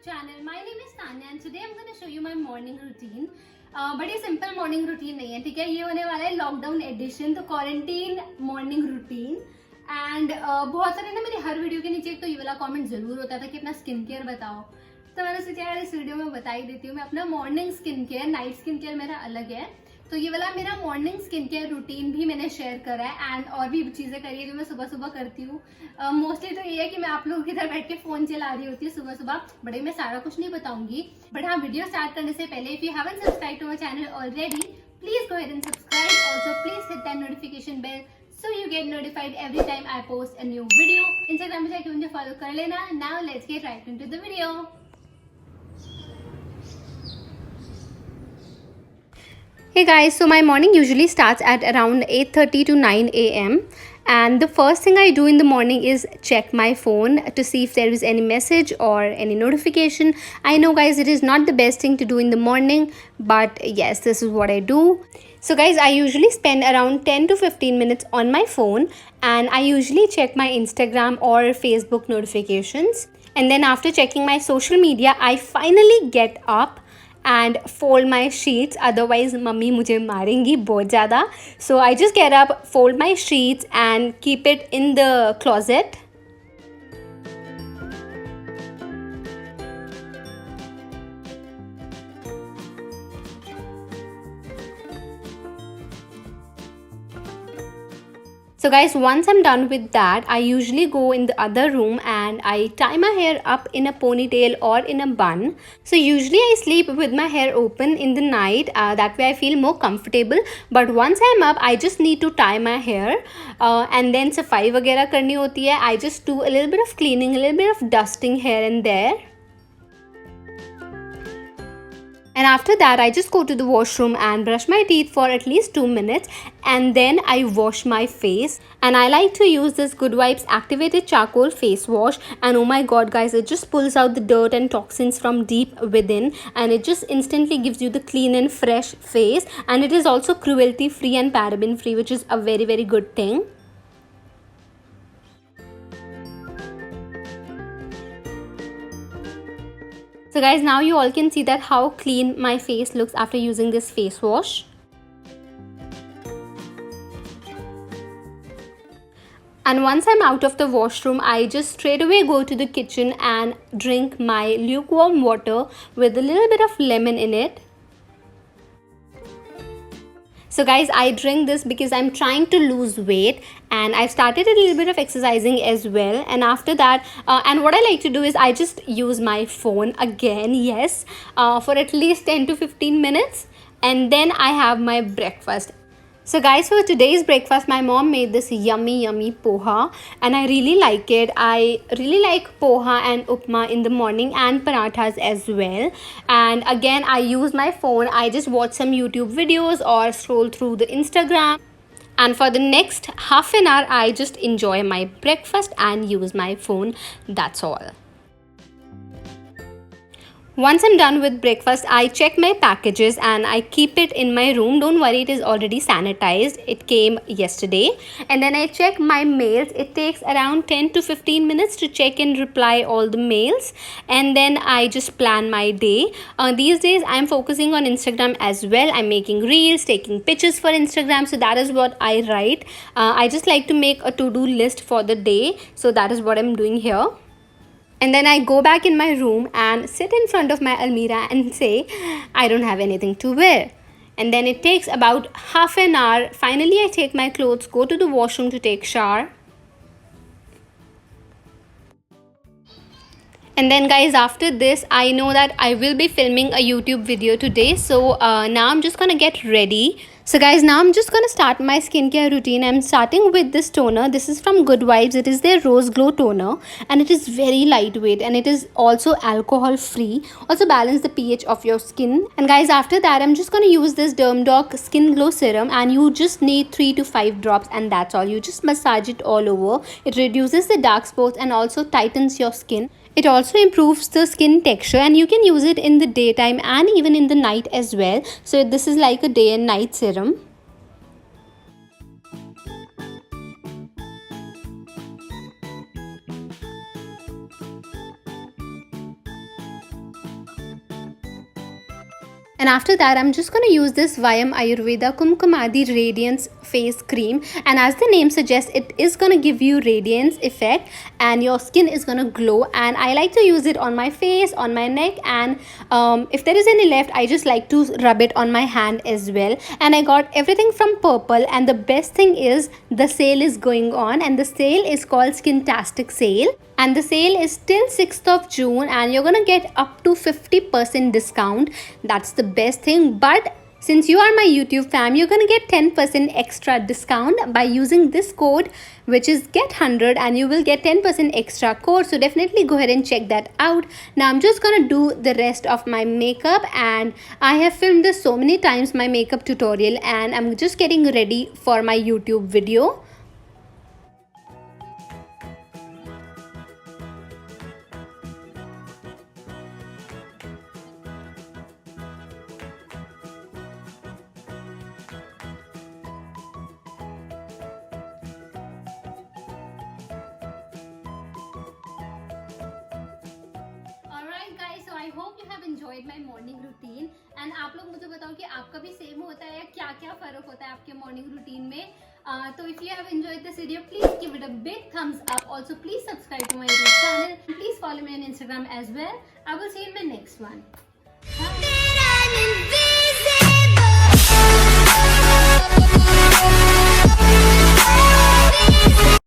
channel. My name is Tanya and today I'm going to show you my morning routine. बड़ी simple morning routine नहीं है, ठीक है. ये होने वाला है लॉकडाउन एडिशन, तो क्वारंटीन मॉर्निंग रूटीन. एंड बहुत सारे ना मेरे हर वीडियो के नीचे एक तो ये वाला कमेंट जरूर होता था कि अपना स्किन केयर बताओ, तो मैंने सोचा यार इस वीडियो में बता ही देती हूँ. मैं अपना morning skin care, night skin care मेरा अलग है, तो ये वाला मेरा मॉर्निंग स्किन केयर रूटीन भी मैंने शेयर करा है. एंड और भी चीजें करी है जो मैं सुबह सुबह करती हूँ. मोस्टली तो ये है कि मैं आप लोगों की तरह बैठ के फोन चला रही होती है सुबह सुबह, बड़े मैं सारा कुछ नहीं बताऊंगी. बट हाँ, वीडियो स्टार्ट करने से पहले if you haven't subscribe to my channel already, please go ahead and subscribe. Also please hit that notification bell so you get notified every time I post a new video. Instagram पे जाके मुझे follow कर लेना. Now let's get right into the video. Hey guys, so my morning usually starts at around 8:30 to 9 a.m. and the first thing I do in the morning is check my phone to see if there is any message or any notification. I know guys, it is not the best thing to do in the morning, but yes, this is what I do. So guys, I usually spend around 10 to 15 minutes on my phone and I usually check my Instagram or Facebook notifications. And then after checking my social media, I finally get up and fold my sheets, otherwise mummy mujhe marengi bahut zyada. So I just get up, fold my sheets and keep it in the closet. So guys, once I'm done with that, I usually go in the other room and I tie my hair up in a ponytail or in a bun. So usually I sleep with my hair open in the night, that way I feel more comfortable. But once I'm up, I just need to tie my hair and then safai वगैरह करनी होती है. I just do a little bit of cleaning, a little bit of dusting here and there. And after that, I just go to the washroom and brush my teeth for at least 2 minutes. And then I wash my face. And I like to use this Good Vibes Activated Charcoal Face Wash. And oh my god guys, it just pulls out the dirt and toxins from deep within. And it just instantly gives you the clean and fresh face. And it is also cruelty free and paraben free, which is a very, very good thing. So guys, now you all can see that how clean my face looks after using this face wash. And once I'm out of the washroom, I just straight away go to the kitchen and drink my lukewarm water with a little bit of lemon in it. So guys, I drink this because I'm trying to lose weight and I've started a little bit of exercising as well. And after that, and what I like to do is I just use my phone again, yes, for at least 10 to 15 minutes. And then I have my breakfast. So guys, for today's breakfast, my mom made this yummy poha and I really like it. I really like poha and upma in the morning and parathas as well. And again, I use my phone. I just watch some YouTube videos or scroll through the Instagram. And for the next half an hour, I just enjoy my breakfast and use my phone. That's all. Once I'm done with breakfast, I check my packages and I keep it in my room. Don't worry, it is already sanitized. It came yesterday. And then I check my mails. It takes around 10 to 15 minutes to check and reply all the mails. And then I just plan my day. These days, I'm focusing on Instagram as well. I'm making reels, taking pictures for Instagram. So that is what I write. I just like to make a to-do list for the day. So that is what I'm doing here. And then I go back in my room and sit in front of my almirah and say, I don't have anything to wear. And then it takes about half an hour. Finally, I take my clothes, go to the washroom to take shower. And then guys, after this, I know that I will be filming a YouTube video today. So now I'm just gonna get ready. So guys, now I'm just gonna start my skincare routine. I'm starting with this toner. This is from Good Vibes. It is their Rose Glow toner and it is very lightweight and it is also alcohol free. Also balance the pH of your skin. And guys, after that, I'm just gonna use this Dermdoc Skin Glow Serum and you just need 3 to 5 drops and that's all. You just massage it all over. It reduces the dark spots and also tightens your skin. It also improves the skin texture and you can use it in the daytime and even in the night as well. So this is like a day and night serum. And after that, I'm just going to use this Vayam Ayurveda Kumkumadi Radiance Face Cream. And as the name suggests, it is going to give you radiance effect and your skin is going to glow. And I like to use it on my face, on my neck, and if there is any left, I just like to rub it on my hand as well. And I got everything from Purple, and the best thing is the sale is going on, and the sale is called Skintastic Sale. And the sale is till 6th of June, and you're gonna get up to 50% discount. That's the best thing. But since you are my YouTube fam, you're gonna get 10% extra discount by using this code, which is get100, and you will get 10% extra code. So definitely go ahead and check that out. Now I'm just gonna do the rest of my makeup, and I have filmed this so many times, my makeup tutorial, and I'm just getting ready for my YouTube video. So I hope you have enjoyed my morning routine, and आप लोग मुझे बताओ कि आपका भी same होता है या क्या क्या फर्क होता है आपके मॉर्निंग रूटीन में. तो if you have enjoyed this video, please give it a big thumbs up. Also, please subscribe to my YouTube channel. Please follow me on Instagram as well. I will see you in my next one. Bye.